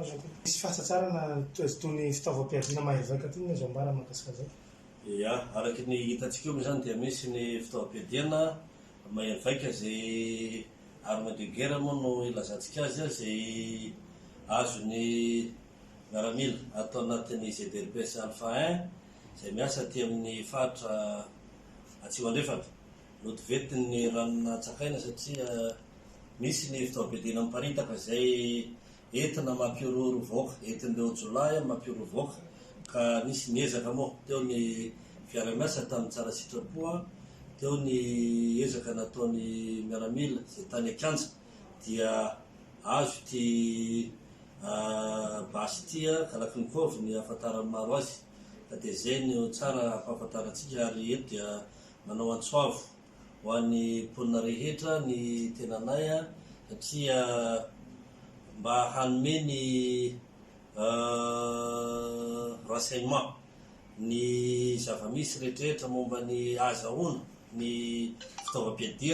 zako. Misy fahasatsara na tony fitaovam-piadiana mahevaka ty na zambara mahakasika zao. Ia, araky ny hitantsika io zany dia misy ny fitaovam-piadiana mahavaika zay arme de guerre moa no ilazantsika azy zay azony miaramila atao anatin'ny GDRPS Alpha 1 zay miasa aty amin'ny faritra Atsilandrefana. Notivetin'ny ranona tsakaina satria misy ny fitaovam-piadiana miparitaka zay entina mampiorooro voaka, entin'ireo jolay mampiorooro voaka ka nisy niezaka moa teo ny fiara-miasa tamin'ny tsara sitrapoa, teo ny ezaka nataony miaramila zay tany Akanja dia azo ty basy tia Kalakinikov ny ahafantarany maro azy ka dia zay no tsara ampahafantarantsika ary eto dia manao antsoavo ho an'ny mponina rehetra ny tenanay satria mba hanome ny renseignement ny zava-misy rehetrarehetra momba ny azahoana ny fitaovam-piadiana